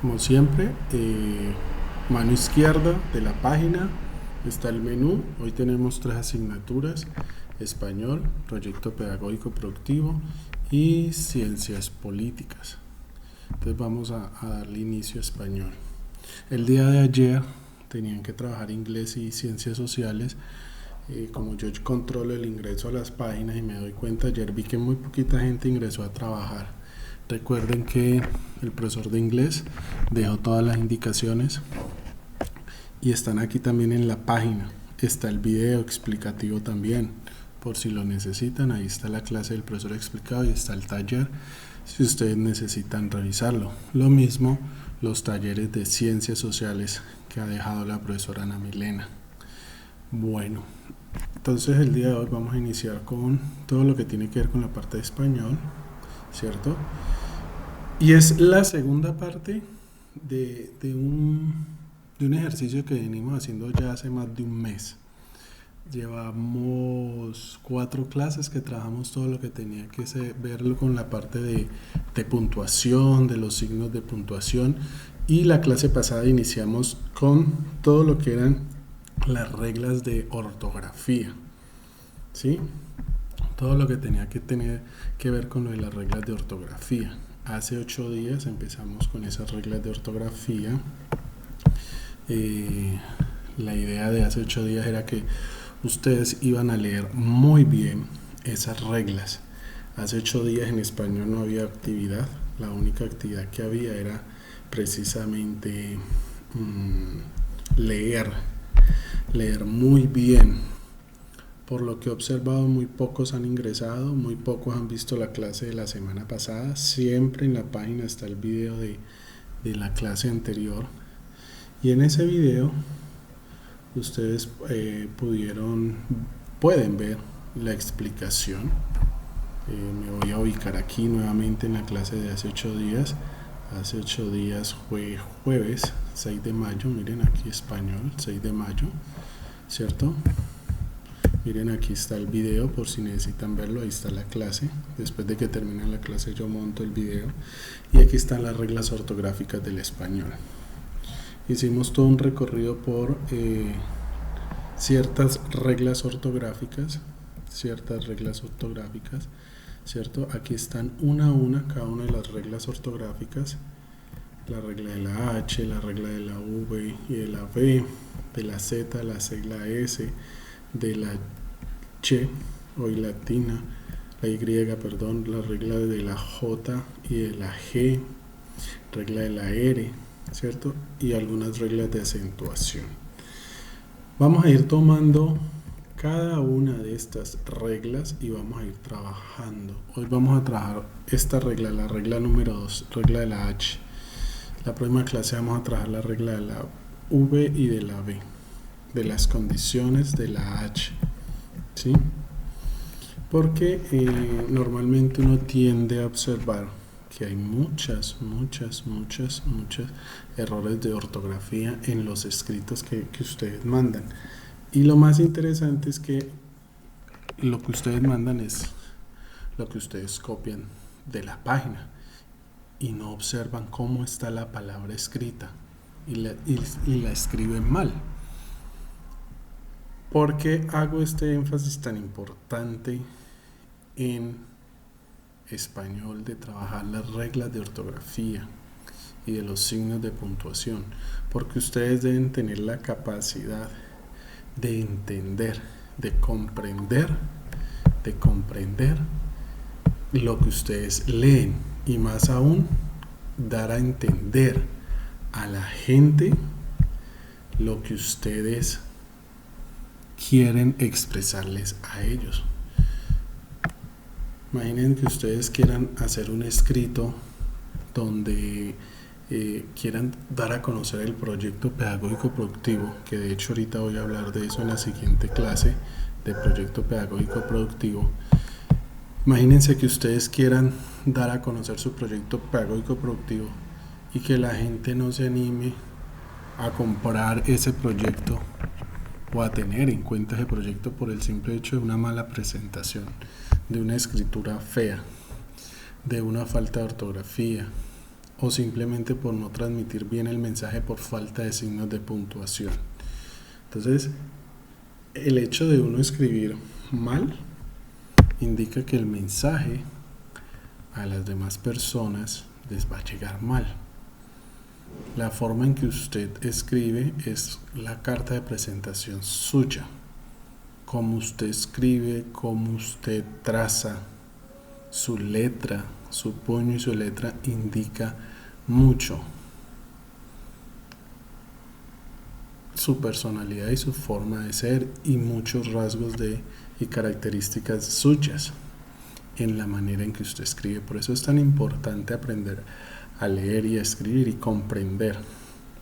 Como siempre, mano izquierda de la página está el menú. Hoy tenemos 3 asignaturas: español, proyecto pedagógico productivo y ciencias políticas. Entonces vamos a darle inicio a español. El día de ayer tenían que trabajar inglés y ciencias sociales. Como yo controlo el ingreso a las páginas y me doy cuenta, ayer vi que muy poquita gente ingresó a trabajar. Recuerden que el profesor de inglés dejó todas las indicaciones y están aquí también en la página. Está el video explicativo también, por si lo necesitan. Ahí está la clase del profesor explicado y está el taller si ustedes necesitan revisarlo. Lo mismo los talleres de ciencias sociales que ha dejado la profesora Ana Milena. Bueno, entonces el día de hoy vamos a iniciar con todo lo que tiene que ver con la parte de español, ¿cierto? Y es la segunda parte de un ejercicio que venimos haciendo ya hace más de un mes. Llevamos 4 clases que trabajamos todo lo que tenía que verlo con la parte de puntuación, de los signos de puntuación, y la clase pasada iniciamos con todo lo que eran las reglas de ortografía, ¿sí? Todo lo que tenía que tener que ver con lo de las reglas de ortografía. Hace 8 días empezamos con esas reglas de ortografía. La idea de hace 8 días era que ustedes iban a leer muy bien esas reglas. Hace 8 días en español no había actividad. La única actividad que había era precisamente leer muy bien. Por lo que he observado, muy pocos han ingresado, muy pocos han visto la clase de la semana pasada. Siempre en la página está el video de la clase anterior, y en ese video ustedes pueden ver la explicación. Me voy a ubicar aquí nuevamente en la clase de hace 8 días. Hace 8 días fue jueves 6 de mayo, miren aquí español, 6 de mayo, ¿cierto? Miren, aquí está el video por si necesitan verlo. Ahí está la clase. Después de que termine la clase yo monto el video. Y aquí están las reglas ortográficas del español. Hicimos todo un recorrido por ciertas reglas ortográficas, ¿cierto? Aquí están una a una cada una de las reglas ortográficas. La regla de la H, la regla de la V y de la V, de la Z, la C y la S, de la Ch o y latina, la Y, perdón, la regla de la J y de la G, regla de la R, ¿cierto? Y algunas reglas de acentuación. Vamos a ir tomando cada una de estas reglas y vamos a ir trabajando. Hoy vamos a trabajar esta regla, la regla número 2, regla de la H. La próxima clase vamos a trabajar la regla de la V y de la V, de las condiciones de la H, ¿sí? Porque normalmente uno tiende a observar que hay muchos errores de ortografía en los escritos que ustedes mandan. Y lo más interesante es que lo que ustedes mandan es lo que ustedes copian de la página y no observan cómo está la palabra escrita y la escriben mal. ¿Por qué hago este énfasis tan importante en español de trabajar las reglas de ortografía y de los signos de puntuación? Porque ustedes deben tener la capacidad de entender, de comprender lo que ustedes leen, y más aún dar a entender a la gente lo que ustedes quieren expresarles a ellos. Imaginen que ustedes quieran hacer un escrito donde quieran dar a conocer el proyecto pedagógico productivo, que de hecho ahorita voy a hablar de eso en la siguiente clase de proyecto pedagógico productivo. Imagínense que ustedes quieran dar a conocer su proyecto pedagógico productivo y que la gente no se anime a comprar ese proyecto o a tener en cuenta ese proyecto por el simple hecho de una mala presentación, de una escritura fea, de una falta de ortografía, o simplemente por no transmitir bien el mensaje por falta de signos de puntuación. Entonces, el hecho de uno escribir mal indica que el mensaje a las demás personas les va a llegar mal. La forma en que usted escribe es la carta de presentación suya. Cómo usted escribe, cómo usted traza su letra, su puño y su letra indica mucho su personalidad y su forma de ser y muchos rasgos y características suyas en la manera en que usted escribe. Por eso es tan importante aprender a leer y a escribir y comprender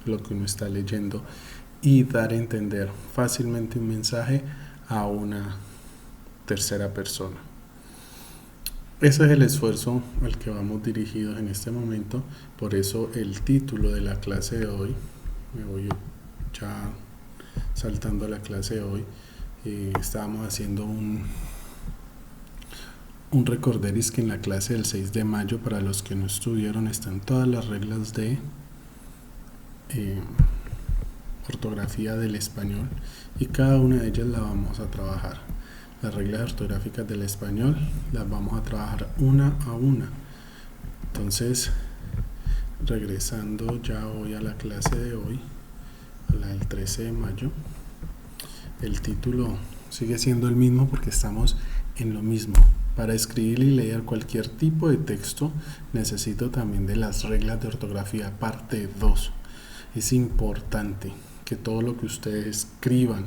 lo que uno está leyendo y dar a entender fácilmente un mensaje a una tercera persona. Ese es el esfuerzo al que vamos dirigidos en este momento. Por eso el título de la clase de hoy, me voy ya saltando a la clase de hoy, estábamos haciendo un recorderis que en la clase del 6 de mayo, para los que no estuvieron, están todas las reglas de ortografía del español y cada una de ellas la vamos a trabajar. Las reglas ortográficas del español las vamos a trabajar una a una. Entonces, regresando ya hoy a la clase de hoy, a la del 13 de mayo, el título sigue siendo el mismo porque estamos en lo mismo. Para escribir y leer cualquier tipo de texto necesito también de las reglas de ortografía parte 2. Es importante que todo lo que ustedes escriban,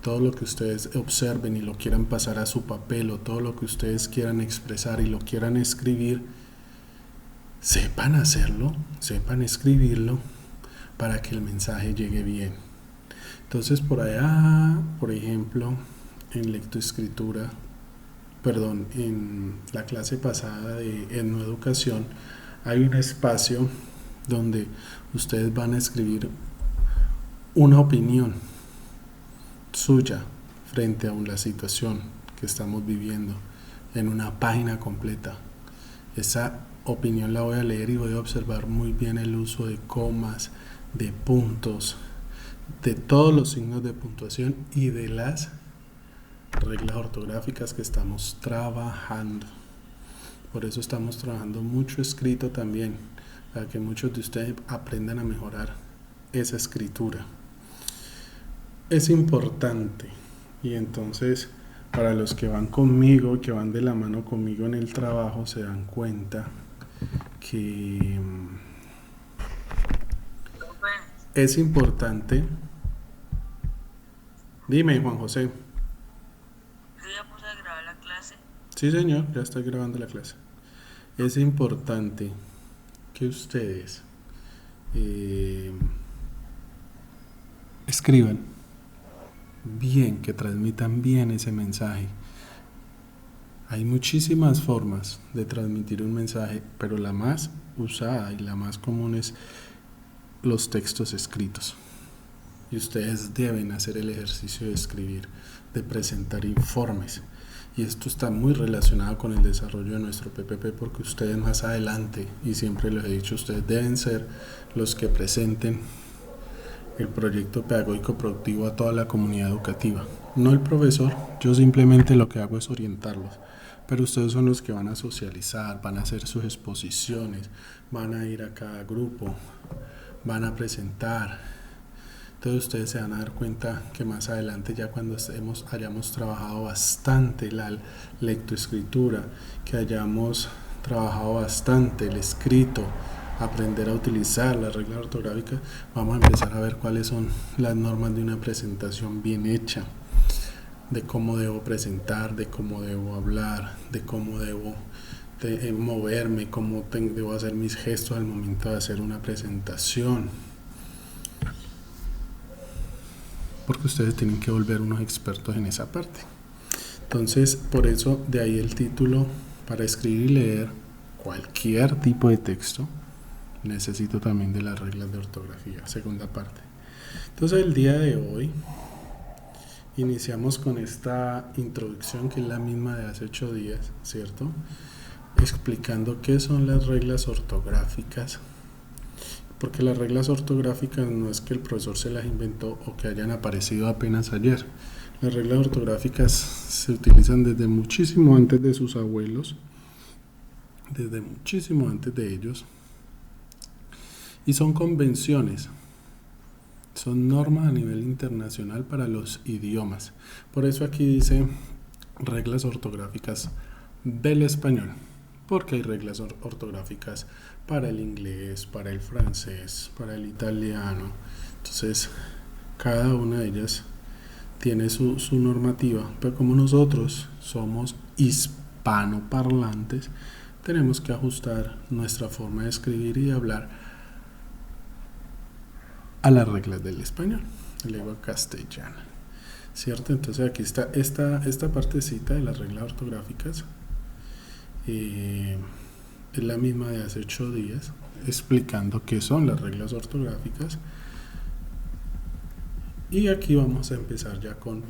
todo lo que ustedes observen y lo quieran pasar a su papel, o todo lo que ustedes quieran expresar y lo quieran escribir, sepan hacerlo, sepan escribirlo para que el mensaje llegue bien. Entonces, por allá, por ejemplo, en lectoescritura, en la clase pasada de Etnoeducación, hay un espacio donde ustedes van a escribir una opinión suya frente a la situación que estamos viviendo en una página completa. Esa opinión la voy a leer y voy a observar muy bien el uso de comas, de puntos, de todos los signos de puntuación y de las reglas ortográficas que estamos trabajando. Por eso estamos trabajando mucho escrito también, para que muchos de ustedes aprendan a mejorar esa escritura. Es importante, y entonces para los que van conmigo, que van de la mano conmigo en el trabajo, se dan cuenta que es importante. Dime, Juan José. ¿Vamos a grabar la clase? Sí, señor, ya estoy grabando la clase. Es importante que ustedes escriban bien, que transmitan bien ese mensaje. Hay muchísimas formas de transmitir un mensaje, pero la más usada y la más común es los textos escritos. Y ustedes deben hacer el ejercicio de escribir, de presentar informes. Y esto está muy relacionado con el desarrollo de nuestro PPP, porque ustedes más adelante, y siempre les he dicho, ustedes deben ser los que presenten el proyecto pedagógico productivo a toda la comunidad educativa. No el profesor, yo simplemente lo que hago es orientarlos, pero ustedes son los que van a socializar, van a hacer sus exposiciones, van a ir a cada grupo, van a presentar. Entonces ustedes se van a dar cuenta que más adelante, ya cuando hayamos trabajado bastante la lectoescritura, que hayamos trabajado bastante el escrito, aprender a utilizar las reglas ortográficas, vamos a empezar a ver cuáles son las normas de una presentación bien hecha, de cómo debo presentar, de cómo debo hablar, de cómo debo moverme, cómo debo hacer mis gestos al momento de hacer una presentación, porque ustedes tienen que volver unos expertos en esa parte. Entonces, por eso de ahí el título: para escribir y leer cualquier tipo de texto necesito también de las reglas de ortografía, segunda parte. Entonces, el día de hoy iniciamos con esta introducción, que es la misma de hace 8 días, ¿cierto? Explicando qué son las reglas ortográficas porque las reglas ortográficas no es que el profesor se las inventó o que hayan aparecido apenas ayer. Las reglas ortográficas se utilizan desde muchísimo antes de sus abuelos, desde muchísimo antes de ellos, y son convenciones, son normas a nivel internacional para los idiomas. Por eso aquí dice reglas ortográficas del español, porque hay reglas ortográficas para el inglés, para el francés, para el italiano. Entonces, cada una de ellas tiene su normativa, pero como nosotros somos hispanoparlantes, tenemos que ajustar nuestra forma de escribir y de hablar a las reglas del español, la lengua castellana, ¿cierto? Entonces aquí está esta partecita de las reglas ortográficas, es la misma de hace 8 días, explicando qué son las reglas ortográficas. Y aquí vamos a empezar ya con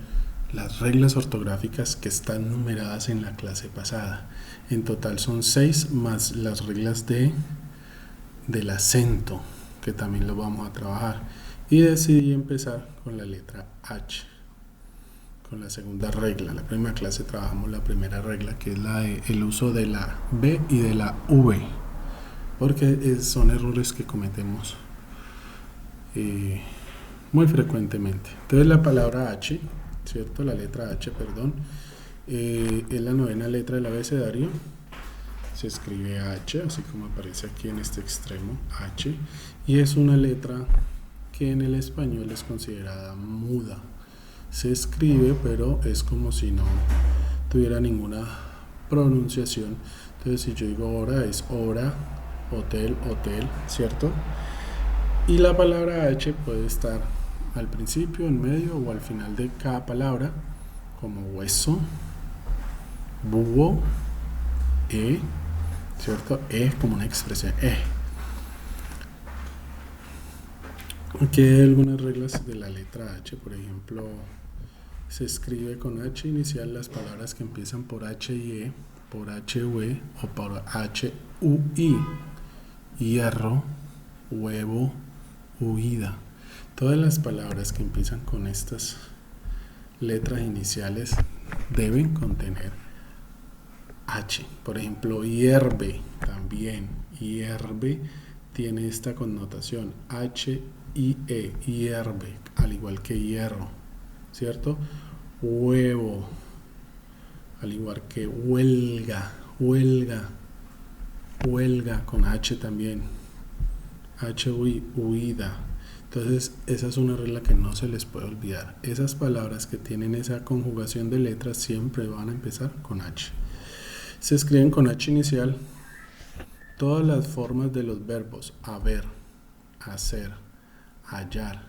las reglas ortográficas que están numeradas en la clase pasada. En total son 6 más las reglas del acento, que también lo vamos a trabajar. Y decidí empezar con la letra H, con la segunda regla. La primera clase trabajamos la primera regla, que es la de el uso de la B y de la V, porque son errores que cometemos muy frecuentemente. Entonces la palabra H, ¿cierto? La letra H, perdón, es la 9ª letra del abecedario. Se escribe H, así como aparece aquí en este extremo, H, y es una letra que en el español es considerada muda. Se escribe, pero es como si no tuviera ninguna pronunciación. Entonces, si yo digo hora, es hora, hotel, hotel, ¿cierto? Y la palabra H puede estar al principio, en medio o al final de cada palabra, como hueso, búho, ¿cierto? Como una expresión, Aquí hay algunas reglas de la letra H. Por ejemplo, se escribe con H inicial las palabras que empiezan por H y E, por H U E o por H U I. Hierro, huevo, huida. Todas las palabras que empiezan con estas letras iniciales deben contener H. Por ejemplo, hierve también. Hierve tiene esta connotación, H-I-E, hierve, al igual que hierro, ¿cierto? Huevo, al igual que huelga, huelga, huelga con H también, H-U-I, huida. Entonces, esa es una regla que no se les puede olvidar. Esas palabras que tienen esa conjugación de letras siempre van a empezar con H. Se escriben con H inicial todas las formas de los verbos haber, hacer, hallar,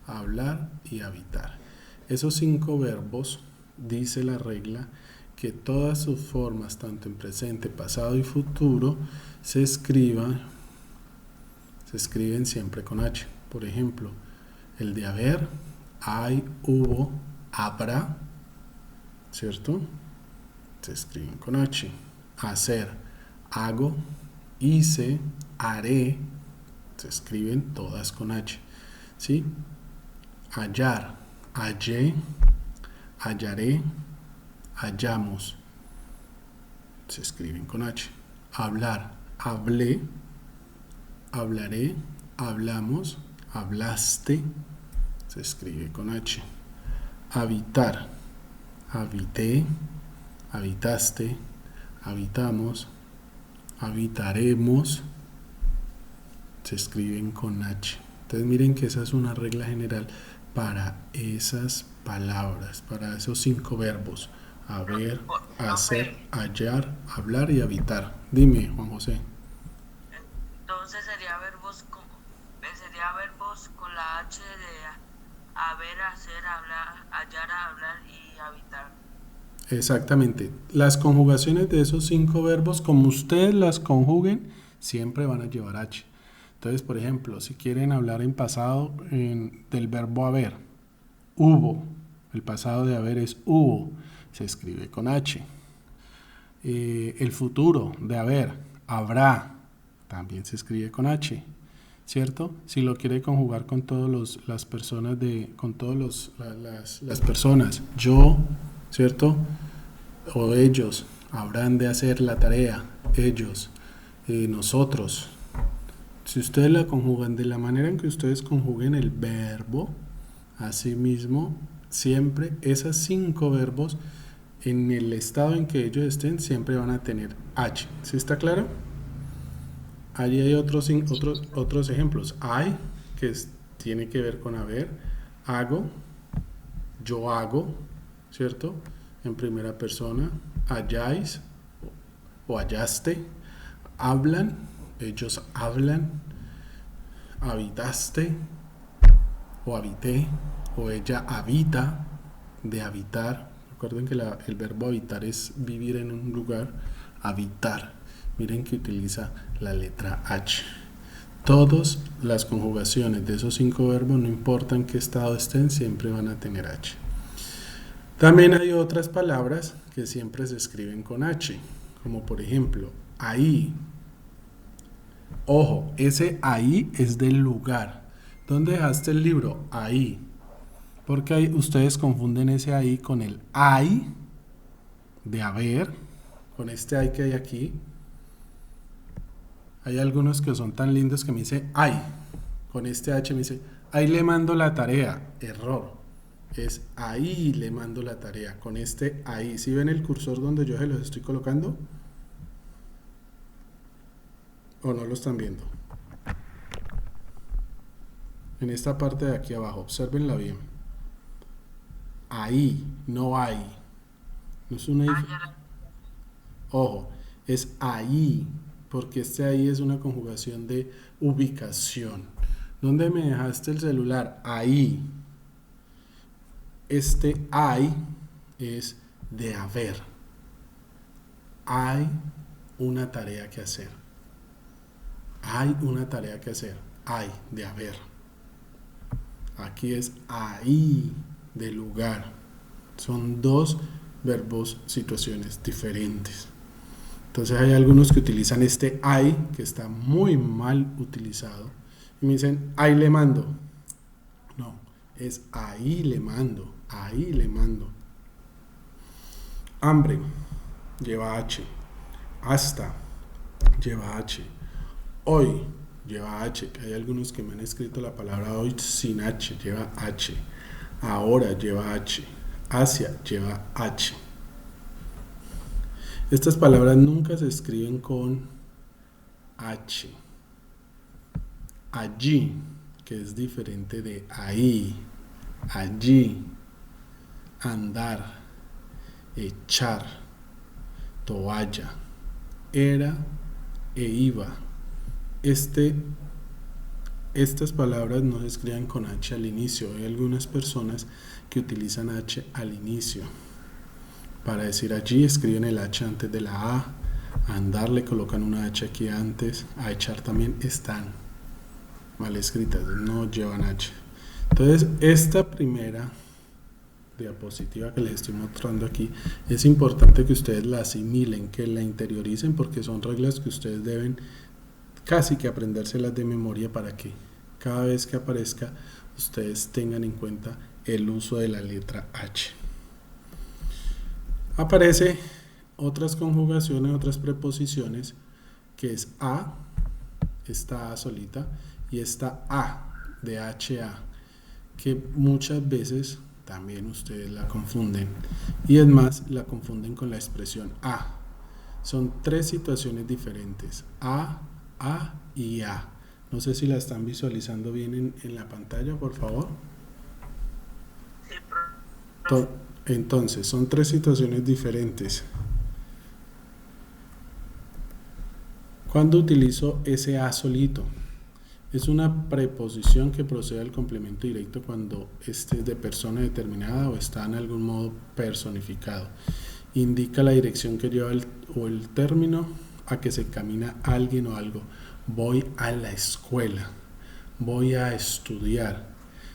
hablar y habitar. Esos 5 verbos, dice la regla, que todas sus formas, tanto en presente, pasado y futuro, se escriben siempre con H. Por ejemplo, el de haber, hay, hubo, habrá, ¿cierto? Se escriben con H. Hacer, hago, hice, haré, se escriben todas con H, ¿sí? Hallar, hallé, hallaré, hallamos, se escriben con H. Hablar, hablé, hablaré, hablamos, hablaste, se escribe con H. Habitar, habité, habitaste, habitamos, habitaremos, se escriben con H. Entonces miren que esa es una regla general para esas palabras, para esos 5 verbos: haber, hacer, hallar, hablar y habitar. Dime, Juan José. Entonces sería verbos con la H de haber, hacer, hablar, hallar, hablar y habitar. Exactamente. Las conjugaciones de esos 5 verbos, como ustedes las conjuguen, siempre van a llevar H. Entonces, por ejemplo, si quieren hablar en pasado del verbo haber, hubo, el pasado de haber es hubo, se escribe con H. El futuro de haber, habrá, también se escribe con H, ¿cierto? Si lo quiere conjugar con las personas con las personas, yo, ¿cierto? O ellos habrán de hacer la tarea, ellos, nosotros. Si ustedes la conjugan de la manera en que ustedes conjuguen el verbo, asimismo, siempre esas 5 verbos en el estado en que ellos estén siempre van a tener H. ¿Sí está claro? Allí hay otros ejemplos. I, tiene que ver con haber, hago, yo hago, ¿cierto? En primera persona, halláis o hallaste, hablan, ellos hablan, habitaste o habité, o ella habita, de habitar. Recuerden que el verbo habitar es vivir en un lugar, habitar. Miren que utiliza la letra H. Todas las conjugaciones de esos 5 verbos, no importa en qué estado estén, siempre van a tener H. También hay otras palabras que siempre se escriben con H, como por ejemplo, ahí. Ojo, ese ahí es del lugar. ¿Dónde dejaste el libro? Ahí. Porque ustedes confunden ese ahí con el hay de haber, con este hay que hay aquí. Hay algunos que son tan lindos que me dice ay, con este H me dice ahí le mando la tarea, error, es ahí le mando la tarea, con este ahí. ¿Sí ven el cursor donde yo se los estoy colocando? ¿O no lo están viendo? En esta parte de aquí abajo, obsérvenla bien. Ahí, no hay. No es una diferencia. Ojo, es ahí, porque este ahí es una conjugación de ubicación. ¿Dónde me dejaste el celular? Ahí. Este hay es de haber. Hay una tarea que hacer. Hay una tarea que hacer. Hay de haber. Aquí es ahí de lugar. Son 2 verbos, situaciones diferentes. Entonces hay algunos que utilizan este hay, que está muy mal utilizado, y me dicen ahí le mando. No, es ahí le mando, ahí le mando. Hambre lleva H, hasta lleva H, hoy lleva H. Hay algunos que me han escrito la palabra hoy sin H, lleva H. Ahora lleva H, hacia lleva H. Estas palabras nunca se escriben con H. Allí, que es diferente de ahí, allí, andar, echar, toalla, era e iba. Estas palabras no se escriben con H al inicio. Hay algunas personas que utilizan H al inicio. Para decir allí escriben el H antes de la A andar le colocan una H aquí antes, a echar también están mal escritas, no llevan H. Entonces esta primera diapositiva que les estoy mostrando aquí es importante que ustedes la asimilen, que la interioricen, porque son reglas que ustedes deben casi que aprendérselas de memoria para que cada vez que aparezca ustedes tengan en cuenta el uso de la letra H. Aparece otras conjugaciones, otras preposiciones, que es a, esta a solita, y esta a de HA, que muchas veces también ustedes la confunden, y es más, la confunden con la expresión a. Son 3 situaciones diferentes, a y a. No sé si la están visualizando bien en la pantalla, por favor. Sí, profe. Entonces, son 3 situaciones diferentes. ¿Cuándo utilizo ese a solito? Es una preposición que procede al complemento directo cuando esté de persona determinada o está en algún modo personificado. Indica la dirección que lleva el término a que se camina alguien o algo. Voy a la escuela, voy a estudiar.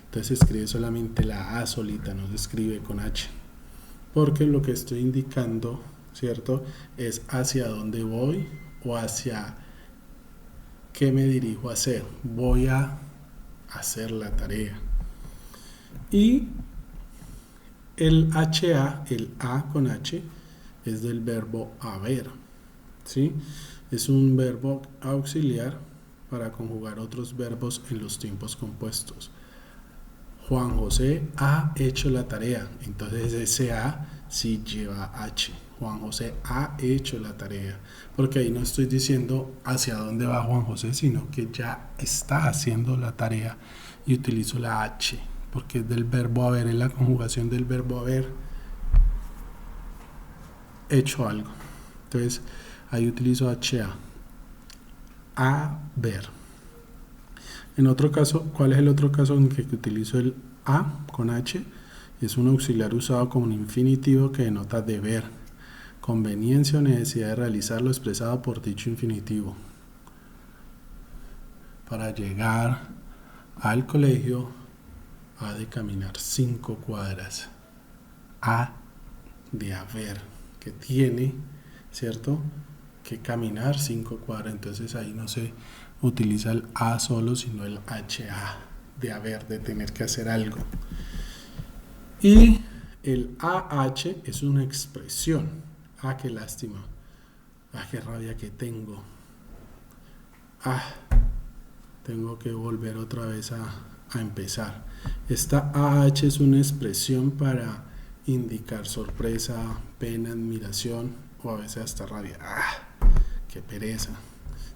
Entonces se escribe solamente la A solita, no se escribe con H, porque lo que estoy indicando, ¿cierto?, es hacia dónde voy o hacia ¿qué me dirijo a hacer? Voy a hacer la tarea. Y el HA, el A con H, es del verbo haber, ¿sí? Es un verbo auxiliar para conjugar otros verbos en los tiempos compuestos. Juan José ha hecho la tarea, entonces ese A sí lleva H. Juan José ha hecho la tarea, porque ahí no estoy diciendo hacia dónde va Juan José, sino que ya está haciendo la tarea y utilizo la H, porque es del verbo haber, es la conjugación del verbo haber hecho algo. Entonces ahí utilizo HA, a ver. En otro caso, ¿cuál es el otro caso en que utilizo el a con H? Es un auxiliar usado como un infinitivo que denota deber, conveniencia o necesidad de realizar lo expresado por dicho infinitivo. Para llegar al colegio ha de caminar 5 cuadras. Ha de haber, que tiene, ¿cierto?, que caminar 5 cuadras. Entonces ahí no se utiliza el a solo, sino el HA, de haber, de tener que hacer algo. Y el AH es una expresión. Ah, qué lástima. Ah, qué rabia que tengo. Ah, tengo que volver otra vez a empezar. Esta AH es una expresión para indicar sorpresa, pena, admiración o a veces hasta rabia. Ah, qué pereza.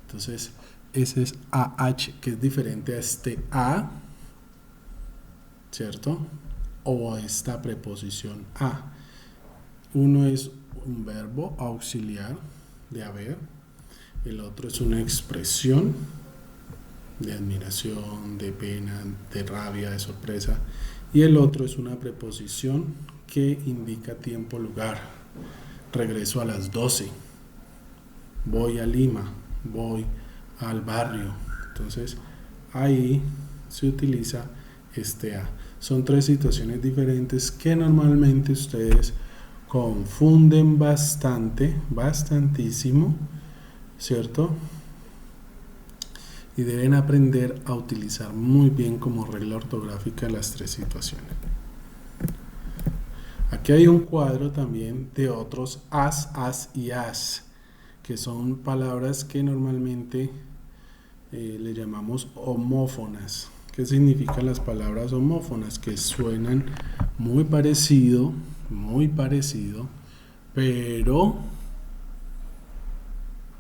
Entonces, ese es AH, que es diferente a este A, ¿cierto? O a esta preposición a. Uno es un verbo auxiliar de haber, el otro es una expresión de admiración, de pena, de rabia, de sorpresa, y el otro es una preposición que indica tiempo, lugar. Regreso a las 12, voy a Lima, voy al barrio. Entonces ahí se utiliza este a. Son 3 situaciones diferentes que normalmente ustedes confunden bastantísimo, ¿cierto? Y deben aprender a utilizar muy bien como regla ortográfica las 3 situaciones. Aquí hay un cuadro también de otros as y as, que son palabras que normalmente le llamamos homófonas. ¿Qué significan las palabras homófonas? Que suenan muy parecido, pero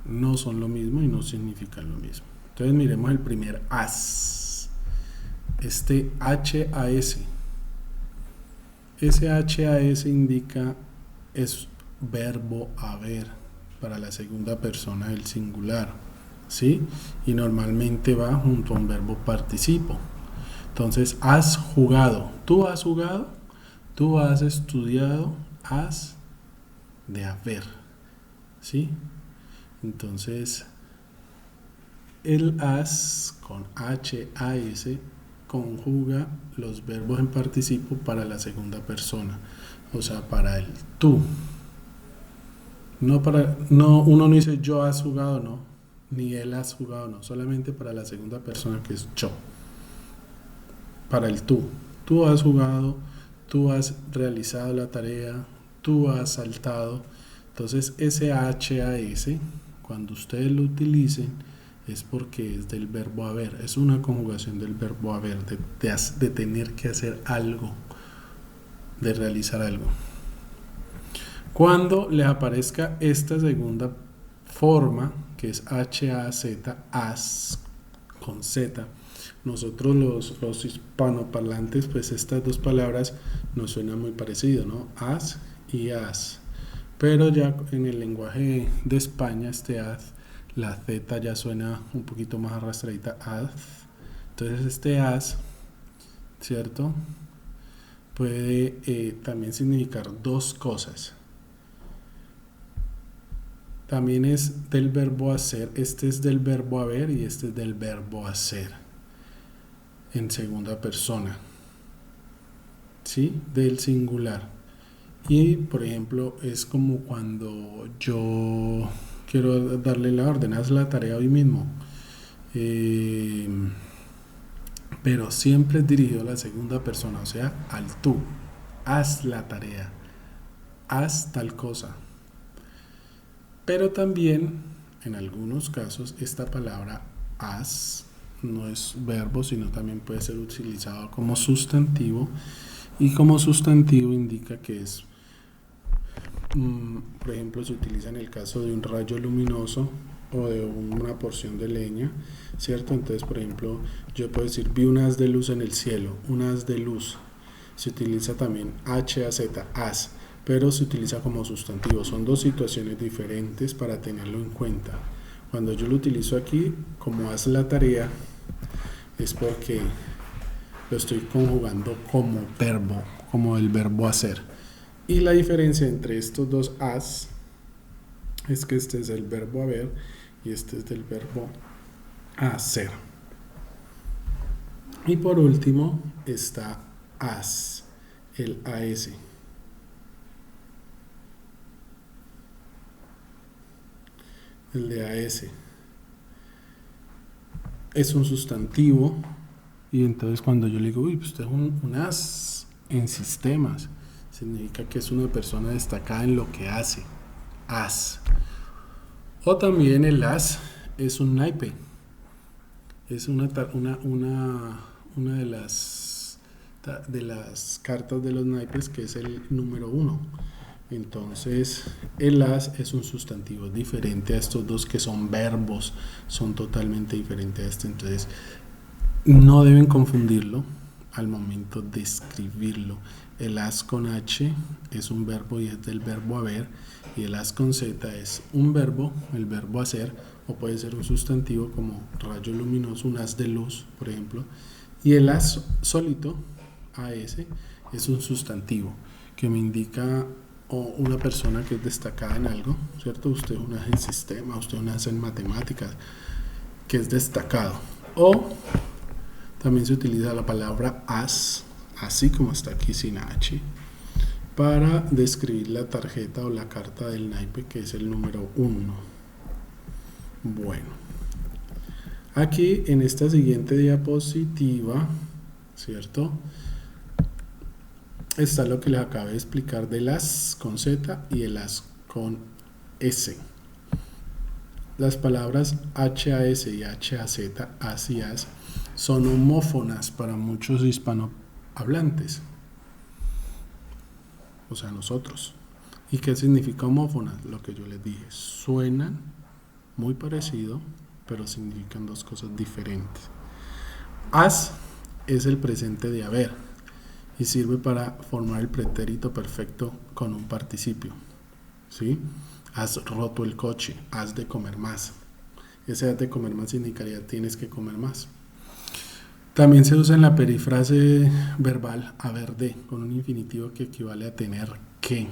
no son lo mismo y no significan lo mismo. Entonces miremos el primer as, este HAS. Ese HAS indica, es verbo haber para la segunda persona del singular, ¿sí? Y normalmente va junto a un verbo participo. Entonces, has jugado, tú has jugado, tú has estudiado, has de haber, ¿sí? Entonces, el has con HAS conjuga los verbos en participo para la segunda persona, o sea, para el tú. No, uno no dice yo has jugado, no, ni él has jugado, no, solamente para la segunda persona, que es yo. Para el tú. Tú has jugado, tú has realizado la tarea, tú has saltado. Entonces ese HAS, cuando ustedes lo utilicen, es porque es del verbo haber. Es una conjugación del verbo haber, de tener que hacer algo, de realizar algo. Cuando les aparezca esta segunda forma, que es HAZ, as con Z, nosotros los hispanoparlantes, pues estas dos palabras nos suenan muy parecido, ¿no? As y as. Pero ya en el lenguaje de España, este as, la Z ya suena un poquito más arrastradita, as. Entonces este as, ¿cierto?, puede también significar 2 cosas. También es del verbo hacer, este es del verbo haber y este es del verbo hacer, en segunda persona, ¿sí?, del singular. Y por ejemplo es como cuando yo quiero darle la orden, haz la tarea hoy mismo, eh, pero siempre es dirigido a la segunda persona, o sea, al tú. Haz la tarea, haz tal cosa. Pero también, en algunos casos, esta palabra haz no es verbo, sino también puede ser utilizado como sustantivo. Y como sustantivo indica que es, por ejemplo, se utiliza en el caso de un rayo luminoso o de una porción de leña, ¿cierto? Entonces, por ejemplo, yo puedo decir, vi un haz de luz en el cielo, un haz de luz. Se utiliza también HAZ, haz, pero se utiliza como sustantivo. Son dos situaciones diferentes para tenerlo en cuenta. Cuando yo lo utilizo aquí como haz la tarea, es porque lo estoy conjugando como verbo, como el verbo hacer. Y la diferencia entre estos dos haz es que este es el verbo haber y este es del verbo hacer. Y por último está haz, el AS. El de AS es un sustantivo y entonces cuando yo le digo, uy, pues usted es un as en sistemas, significa que es una persona destacada en lo que hace, as. O también el as es un naipe, es una de las cartas de los naipes que es el número 1. Entonces, el as es un sustantivo diferente a estos dos que son verbos, son totalmente diferentes a este. Entonces, no deben confundirlo al momento de escribirlo. El as con H es un verbo y es del verbo haber, y el as con Z es un verbo, el verbo hacer, o puede ser un sustantivo como rayo luminoso, un haz de luz, por ejemplo. Y el as solito, AS, es un sustantivo que me indica o una persona que es destacada en algo, ¿cierto? Usted es un as en sistema, usted es un as en matemáticas, que es destacado. O también se utiliza la palabra as, así como está aquí sin H, para describir la tarjeta o la carta del naipe, que es el número 1. Bueno, aquí en esta siguiente diapositiva, ¿cierto?, está lo que les acabé de explicar del as con Z y el as con S. Las palabras HAS y HAZ, as y as, son homófonas para muchos hispanohablantes, o sea, nosotros. ¿Y qué significa homófonas? Lo que yo les dije, suenan muy parecido, pero significan dos cosas diferentes. Has es el presente de haber y sirve para formar el pretérito perfecto con un participio, ¿sí? Has roto el coche, has de comer más. Ese has de comer más significaría tienes que comer más. También se usa en la perifrase verbal haber de, con un infinitivo que equivale a tener que,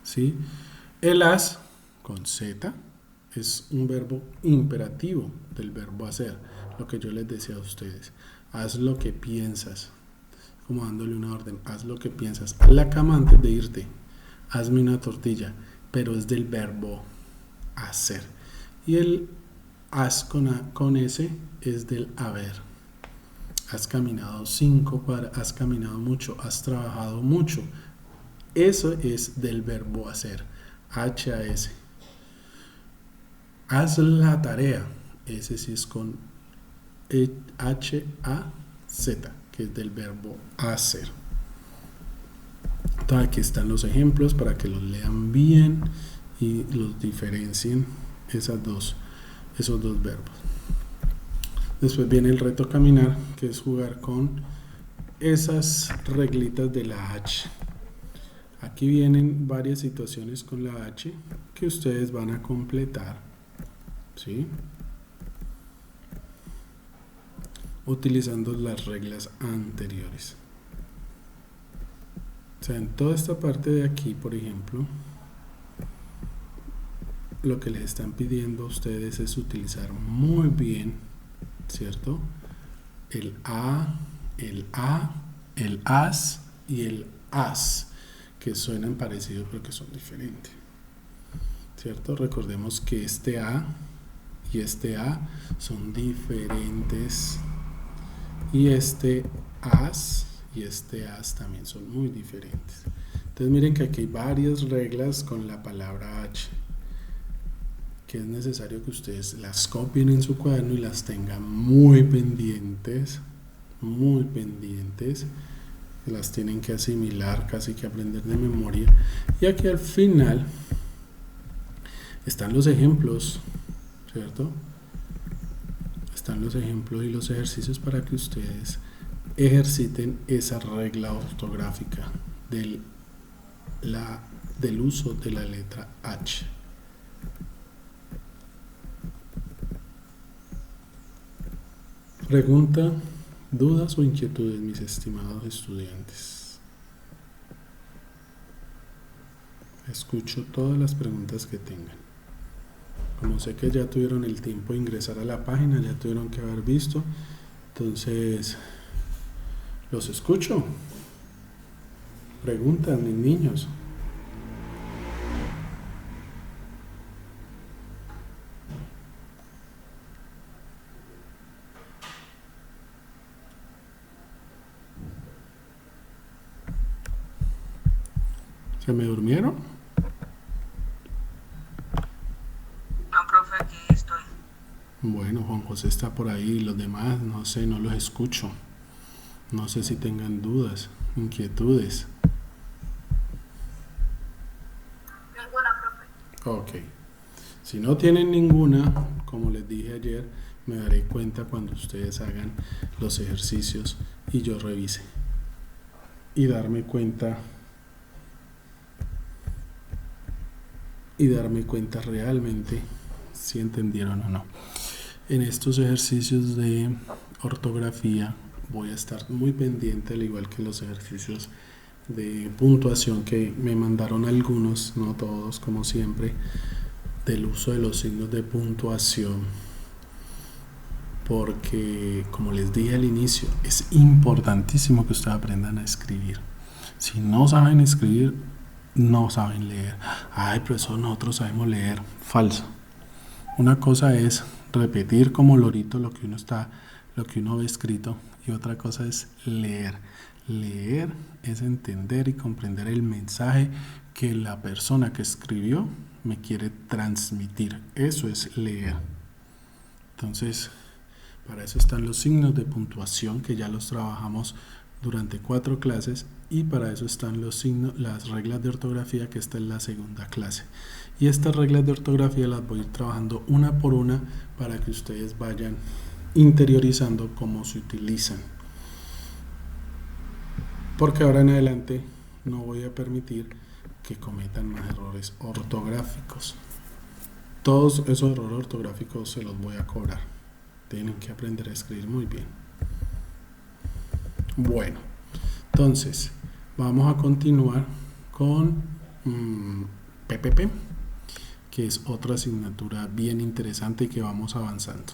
¿sí? El has con Z es un verbo imperativo del verbo hacer, lo que yo les decía a ustedes. Haz lo que piensas, como dándole una orden. Haz lo que piensas. Haz la cama antes de irte. Hazme una tortilla, pero es del verbo hacer. Y el haz con S es del haber. Has caminado 5 cuadras, has caminado mucho, has trabajado mucho. Eso es del verbo hacer. HAS. Haz la tarea. Ese sí es con HAZ, que es del verbo hacer. Entonces aquí están los ejemplos para que los lean bien y los diferencien esos dos verbos. Después viene el reto caminar, que es jugar con esas reglitas de la H. Aquí vienen varias situaciones con la H que ustedes van a completar, ¿sí?, utilizando las reglas anteriores. O sea, en toda esta parte de aquí, por ejemplo, lo que les están pidiendo a ustedes es utilizar muy bien, ¿cierto?, el a, el as y el as, que suenan parecidos pero que son diferentes, ¿cierto? Recordemos que este a y este A son diferentes, y este as y este as también son muy diferentes. Entonces miren que aquí hay varias reglas con la palabra H, que es necesario que ustedes las copien en su cuaderno y las tengan muy pendientes, las tienen que asimilar, casi que aprender de memoria. Y aquí al final están los ejemplos, ¿cierto? Están los ejemplos y los ejercicios para que ustedes ejerciten esa regla ortográfica del uso de la letra H. Pregunta, dudas o inquietudes, mis estimados estudiantes. Escucho todas las preguntas que tengan. Como sé que ya tuvieron el tiempo de ingresar a la página, ya tuvieron que haber visto, entonces los escucho. Preguntan, mis niños. ¿Se me durmieron? No, profe, aquí estoy. Bueno, Juan José está por ahí, los demás, no sé, no los escucho. No sé si tengan dudas, inquietudes. Ninguna, profe. Ok. Si no tienen ninguna, como les dije ayer, me daré cuenta cuando ustedes hagan los ejercicios y yo revise. Y darme cuenta realmente si entendieron o no. En estos ejercicios de ortografía voy a estar muy pendiente, al igual que los ejercicios de puntuación que me mandaron algunos, no todos como siempre, del uso de los signos de puntuación, porque como les dije al inicio, es importantísimo que ustedes aprendan a escribir. Si no saben escribir, no saben leer. Ay, profesor, nosotros sabemos leer. Falso. Una cosa es repetir como lorito lo que uno ve escrito, y otra cosa es leer. Leer es entender y comprender el mensaje que la persona que escribió me quiere transmitir. Eso es leer. Entonces, para eso están los signos de puntuación, que ya los trabajamos durante 4 clases, y para eso están las reglas de ortografía, que esta es la segunda clase. Y estas reglas de ortografía las voy a ir trabajando una por una para que ustedes vayan interiorizando cómo se utilizan. Porque ahora en adelante no voy a permitir que cometan más errores ortográficos. Todos esos errores ortográficos se los voy a cobrar. Tienen que aprender a escribir muy bien. Bueno, entonces vamos a continuar con PPP, que es otra asignatura bien interesante y que vamos avanzando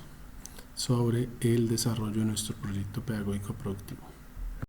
sobre el desarrollo de nuestro proyecto pedagógico productivo.